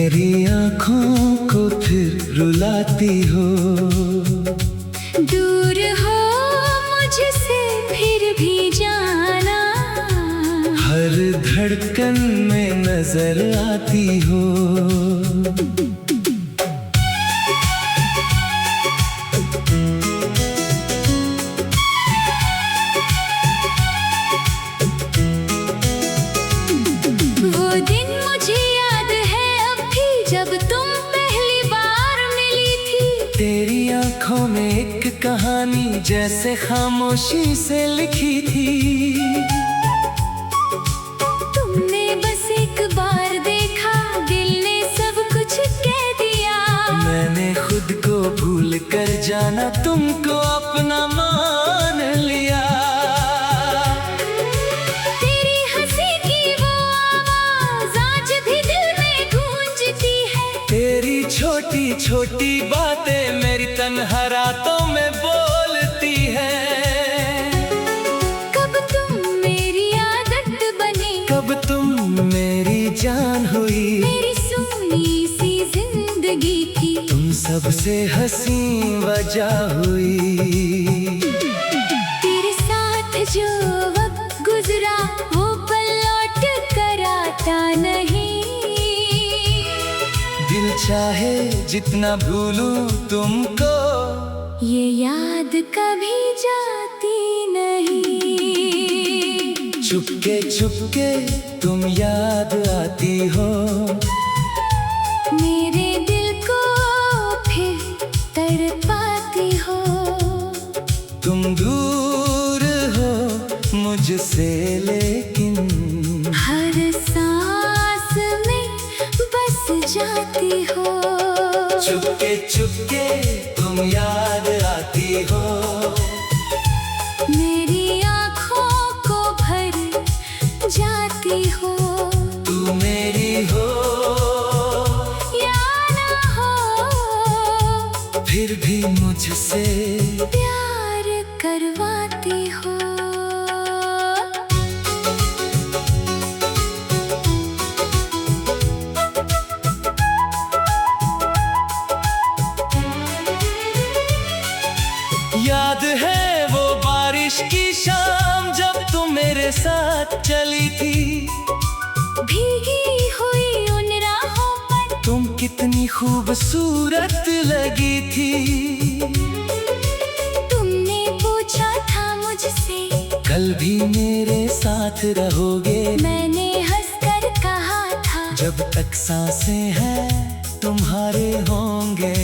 मेरी आँखों को फिर रुलाती हो। दूर हो मुझसे फिर भी जाना, हर धड़कन में नजर आती हो। वो दिन मुझे याद है अब भी जब तुम पहली बार मिली थी। तेरी आँखों में एक कहानी जैसे खामोशी से लिखी थी। तुमने बस एक बार देखा, दिल ने सब कुछ कह दिया। मैंने खुद को भूल कर जाना तुमको अपना मान लिया। तेरी हंसी की वो आवाज आज भी दिल में गूंजती है। तेरी छोटी छोटी बातें मेरी तन्हा रातों में बोलती है। कब तुम मेरी आदत बनी, कब तुम मेरी जान हुई। मेरी सुनी सी जिंदगी थी, तुम सबसे हंसी वजह हुई। तेरे साथ जो वक्त गुजरा वो पल लौट कर आता नहीं। दिल चाहे जितना भूलूं तुमको, ये याद कभी जाती नहीं। चुपके चुपके तुम याद आती हो। मेरे दिल को फिर तड़पाती हो। तुम दूर हो मुझसे लेकिन हर सांस में बस जाती हो। चुपके चुपके तुम याद आती हो। मेरी आँखों को भर जाती हो। तू मेरी हो या ना हो, फिर भी मुझसे प्यार करवाती हो। याद है वो बारिश की शाम जब तुम मेरे साथ चली थी। भीगी हुई उन राहों पर तुम कितनी खूबसूरत लगी थी। तुमने पूछा था मुझसे, कल भी मेरे साथ रहोगे। मैंने हंसकर कहा था, जब तक सांसें हैं तुम्हारे होंगे।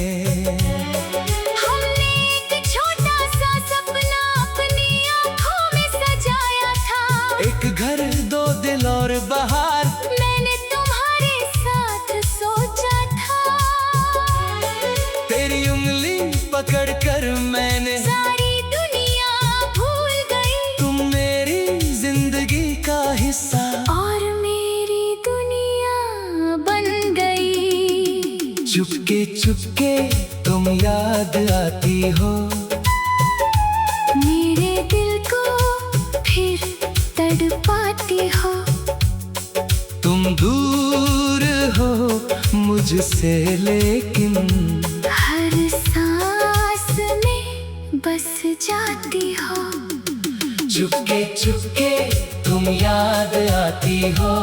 हमने एक छोटा सा सपना अपनी आँखों में सजाया था। एक घर दो दिल और बहार, मैंने तुम्हारे साथ सोचा था। तेरी उंगली पकड़ कर मैंने सारी दुनिया भूल गई। तुम मेरी जिंदगी का हिस्सा और मेरी दुनिया बन गई। चुपके चुपके तुम याद आती हो। मेरे दिल को फिर तड़पाती हो। तुम दूर हो मुझसे लेकिन हर सांस में बस जाती हो। चुपके चुपके तुम याद आती हो।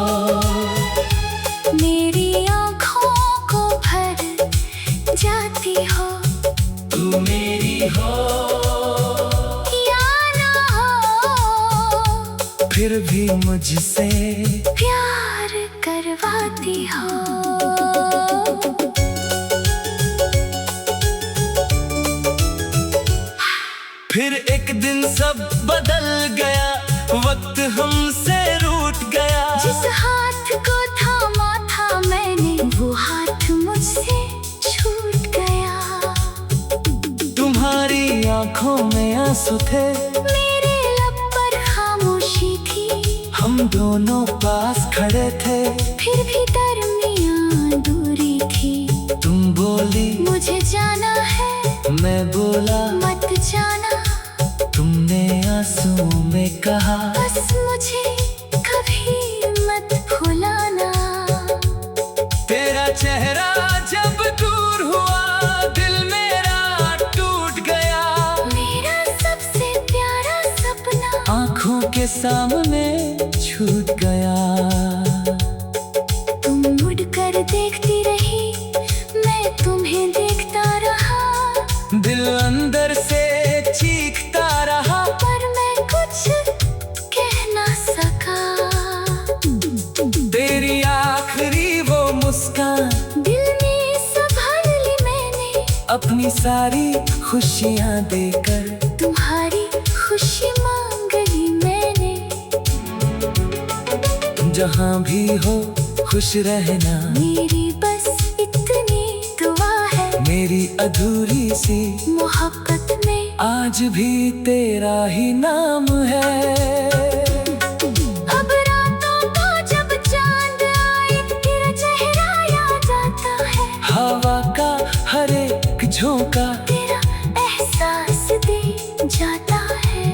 मेरी आँखों को भर जाती हो। तू मेरी हो या ना हो, फिर भी मुझसे प्यार करवाती हो। फिर एक दिन सब बदल गया, वक्त हमसे रूठ गया। जिस हाथ को थामा था मैंने, वो हाथ मुझसे छूट गया। तुम्हारी आंखों में आंसू थे, मेरे लब पर खामोशी थी। हम दोनों पास खड़े थे, फिर भी दरमियां दूरी थी। तुम बोली मुझे जाना है, मैं बोला मत जाना। तुमने आंसू में कहा, बस मुझे कभी मत भुलाना। तेरा चेहरा चेहरा जब दूर हुआ, दिल मेरा टूट गया। मेरा सबसे प्यारा सपना आंखों के सामने छूट गया। तुम मुड़कर देखती रही, मैं तुम्हें देखता रहा। दिल अंदर से चीखता रहा, पर मैं कुछ कह ना सका। तेरी आखिरी वो मुस्कान दिल में संभाल ली मैंने, अपनी सारी खुशियाँ देकर। तुम्हारी खुशी मांग ली मैंने। जहाँ भी हो खुश रहना, मेरी बस इतनी दुआ है। मेरी अधूरी सी मोहब्बत में आज भी तेरा ही नाम है। अब रातों को जब चांद आए, तेरा चेहरा याद आता है। हवा का हर एक झोंका तेरा एहसास दे जाता है।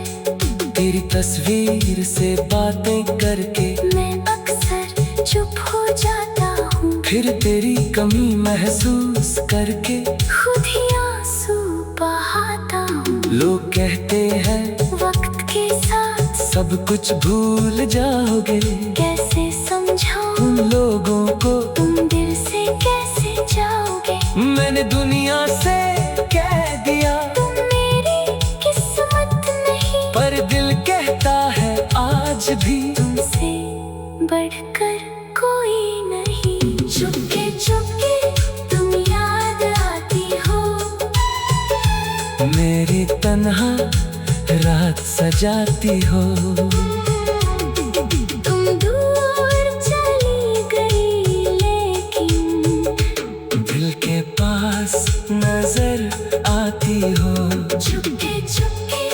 तेरी तस्वीर से बातें करके मैं अक्सर चुप हो जाता हूँ, फिर तेरी कमी महसूस करके खुद ही आंसू बहाता हूँ। लोग कहते हैं वक्त के साथ सब कुछ भूल जाओगे, कैसे समझाऊं उन लोगों को तुम दिल से कैसे जाओगे। मैंने दुनिया से कह दिया, तुम मेरी किस्मत नहीं, पर दिल कहता है आज भी तुमसे बढ़कर कोई नहीं। चुपके चुपके तुम याद आती हो, मेरी तन्हा रात सजाती हो। तुम दूर चली गई लेकिन दिल के पास नजर आती हो। चुपके चुपके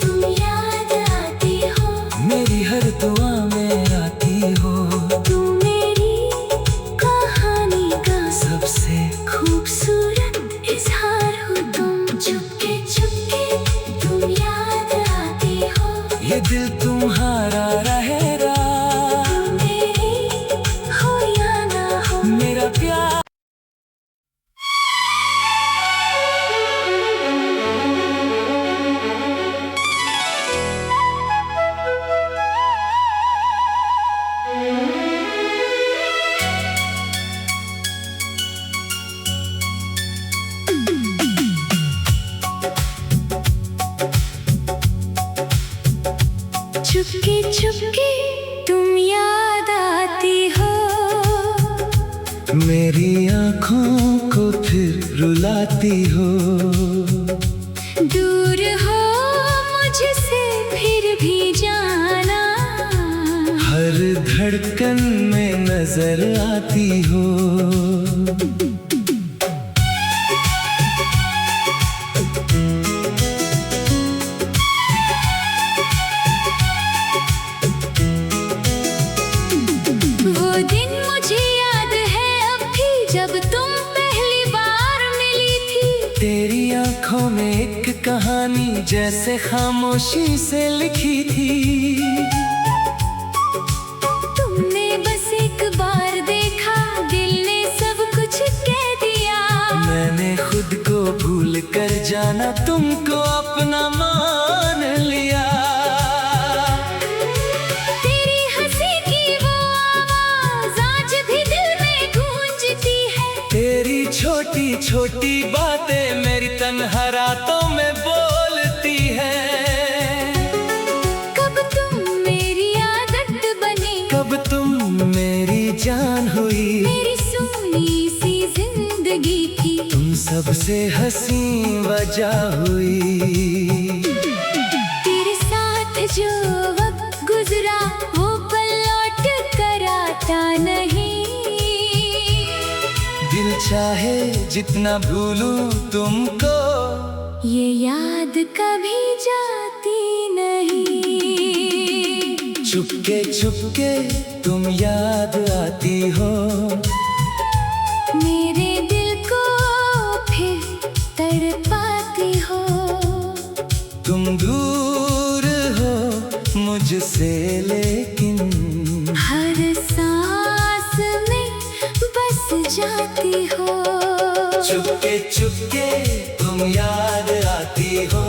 तुम याद आती हो, मेरी हर दुआ में आती हो। तुम मेरी कहानी का सबसे खूबसूरत इजहार हो तुम। चुपके चुपके तुम याद आती हो, ये दिल तुम्हारा रहेगा, तुम मेरी हो या ना हो। मेरा प्यार। चुपके चुपके तुम याद आती हो, मेरी आँखों को फिर रुलाती हो। दूर हो मुझसे फिर भी जाना, हर धड़कन में नजर आती हो। वो दिन मुझे याद है अब भी, जब तुम पहली बार मिली थी। तेरी आँखों में एक कहानी जैसे खामोशी से लिखी थी। तुमने बस एक बार देखा, दिल ने सब कुछ कह दिया। मैंने खुद को भूल कर जाना, तुमको अपना मान लिया। तेरी हंसी की वो आवाज आज भी दिल में गूंजती है। तेरी छोटी छोटी बातें मेरी तन्हा रातों में बोलती है। कब तुम मेरी आदत बनी, कब तुम मेरी जान हुई। मेरी सोनी सी जिंदगी थी, तुम सबसे हंसी वजह हुई। तेरे साथ जो वक्त गुजरा वो पल लौट कर आता नहीं। दिल चाहे जितना भूलूं तुमको, ये याद कभी जाती नहीं। चुपके चुपके तुम याद आती हो। मेरे दिल को फिर तड़पाती हो। तुम दूर हो मुझसे लेकिन हर सांस में बस जाती हो। चुपके चुपके तुम याद आती हो।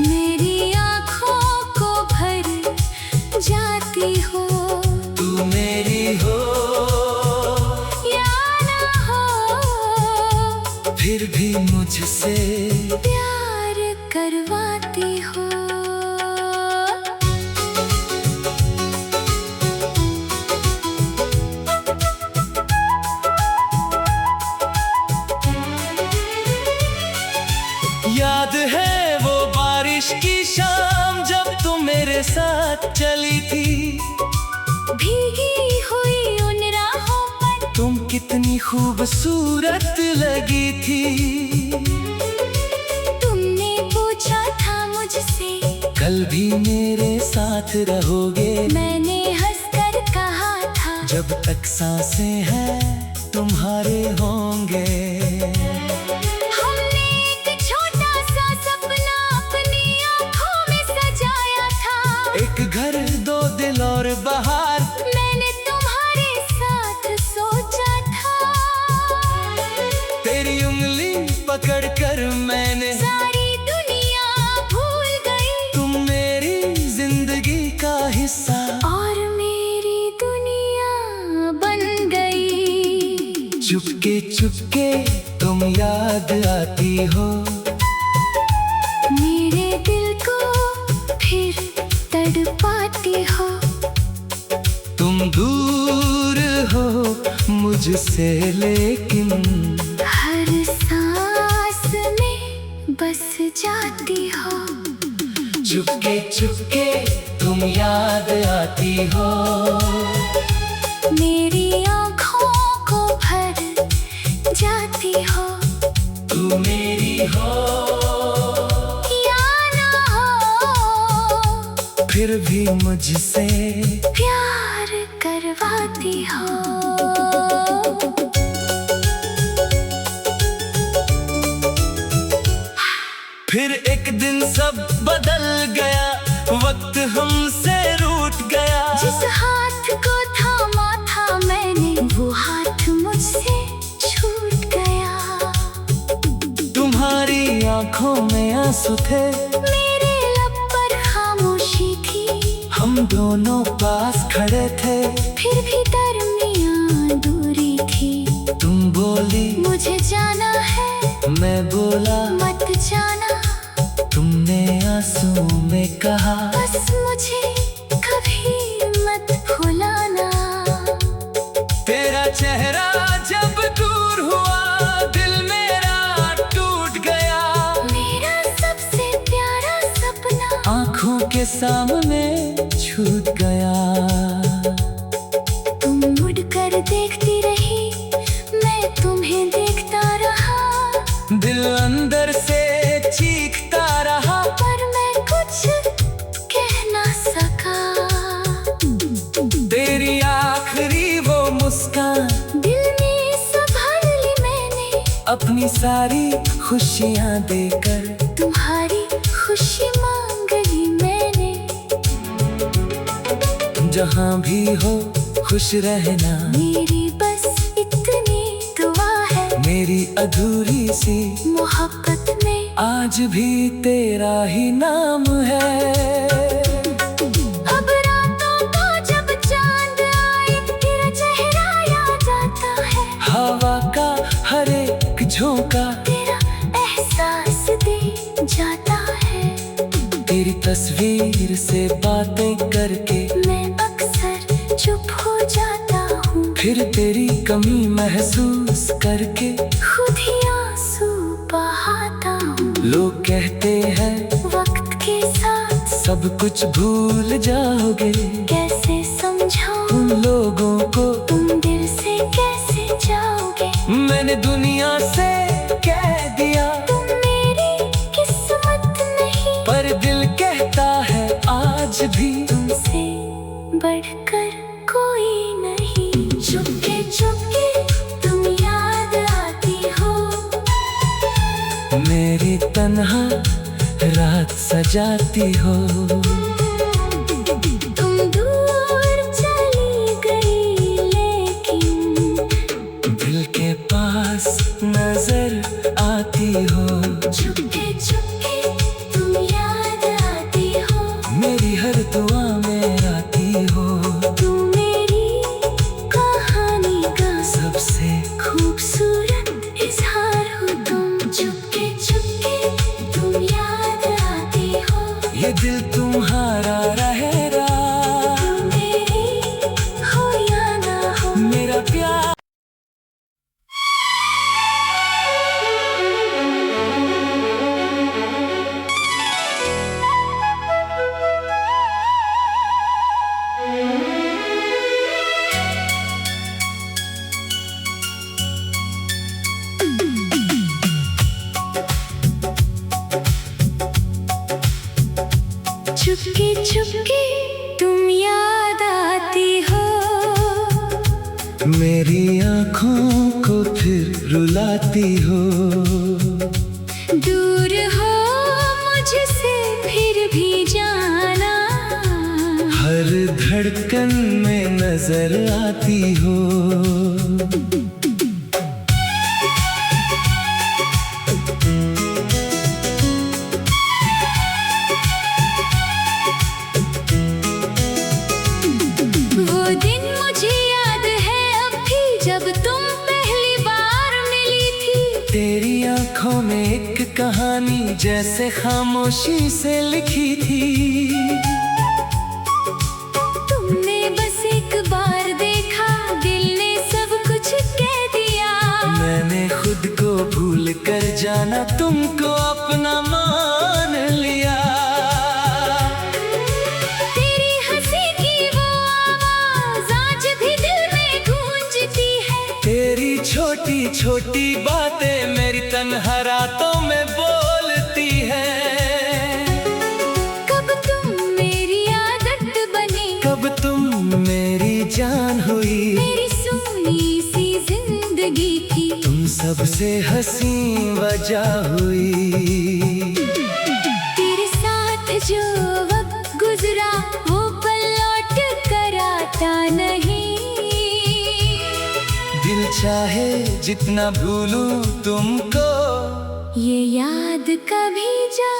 मेरी आँखों को भर जाती हो। तू मेरी हो या ना हो, फिर भी मुझसे प्यार करवाती हो। याद है वो बारिश की शाम जब तुम मेरे साथ चली थी। भीगी हुई उन राहों पर तुम कितनी खूबसूरत लगी थी। तुमने पूछा था मुझसे, कल भी मेरे साथ रहोगे। मैंने हंसकर कहा था, जब तक सांसें हैं तुम्हारे होंगे। हमने एक छोटा सा सपना अपनी आँखों में सजाया था। एक घर, दो दिल और बहार, मैंने तुम्हारे साथ सोचा था। तेरी उंगली पकड़कर मैंने सारी दुनिया भूल गई। तुम मेरी जिंदगी का हिस्सा और मेरी दुनिया बन गई। चुपके चुपके तुम याद आती हो। मेरे दिल को फिर तड़पाती हो। तुम दूर हो मुझसे लेकिन हर सांस में बस जाती हो। चुपके चुपके तुम याद आती हो। मेरी आँखों को भर जाती हो। तू मेरी हो या ना हो, फिर भी मुझसे प्यार करवाती हो। फिर एक दिन सब बदल गया, वक्त हमसे रूठ गया। जिस हाथ को थामा था मैंने, वो हाथ मुझसे छूट गया। तुम्हारी आंखों में आंसू थे, मेरे लब पर खामोशी थी। हम दोनों पास खड़े थे, फिर भी दरमियां दूरी थी। तुम बोली मुझे जाना है, मैं बोला मत जाना। तुमने आंसू में कहा बस मुझे कभी मत भुलाना। तेरा चेहरा जब दूर हुआ, दिल मेरा टूट गया। मेरा सबसे प्यारा सपना आंखों के सामने छूट गया। तुम मुड़कर देखती रही, मैं तुम्हें देखता रहा। दिल अंदर से चीखता रहा, पर मैं कुछ कह ना सका। तेरी आखिरी वो मुस्कान दिल में संभाल ली मैंने, अपनी सारी खुशियाँ देकर। तुम्हारी खुशी मांग ली मैंने। जहाँ भी हो खुश रहना, मेरी बस इतनी दुआ है। मेरी अधूरी सी मोहब्बत में आज भी तेरा ही नाम है। अब रातों को जब चांद आए, तेरा चेहरा याद आता है। हवा का हर एक झोंका तेरा एहसास दे जाता है। तेरी तस्वीर से बातें करके मैं अक्सर चुप हो जाता हूँ। फिर तेरी कमी महसूस करके खुद ही आंसू बहाता हूँ। लोग कहते हैं वक्त के साथ सब कुछ भूल जाओगे। कैसे समझाऊं उन लोगों को तुम दिल से कैसे जाओगे। मैंने दुनिया से कह दिया, तुम मेरी किस्मत नहीं, पर दिल कहता है आज भी तुमसे बढ़कर कोई नहीं। चुपके चुपके तुम याद आती हो। मेरी तन्हा रात सजाती हो। तुम दूर चली गई, लेकिन दिल दिल के पास नजर आती हो, चुपके चुपके तुम याद आती हो, मेरी हर दुआ में आती हो, तू मेरी कहानी का सबसे खूबसूरत इजहार हो तुम। चुपके चुपके तुम याद आती हो, ये दिल तुम्हारा रहेगा, तू मेरी हो या ना हो। मेरा प्यार। चुपके चुपके तुम याद आती हो, मेरी आँखों को फिर रुलाती हो, दूर हो मुझसे फिर भी जाना, हर धड़कन में नजर आती हो, वो दिन मुझे याद है अब भी जब तुम पहली बार मिली थी। तेरी आँखों में एक कहानी जैसे खामोशी से लिखी थी, तुमने बस एक बार देखा, दिल ने सब कुछ कह दिया, मैंने खुद को भूल कर जाना तुमको अपना मान लिया, तेरी हंसी की वो आवाज आज भी दिल में गूंजती है, तेरी छोटी छोटी बातें मेरी तन्हा रातों में बोलती है, कब तुम मेरी आदत बनी, कब तुम मेरी जान हुई, मेरी सोनी सी जिंदगी थी, तुम सबसे हंसी वजह हुई, तेरे साथ जो वक्त गुजरा वो पल लौट कर आता नहीं, दिल चाहे जितना भूलूं तुमको, ये याद कभी जा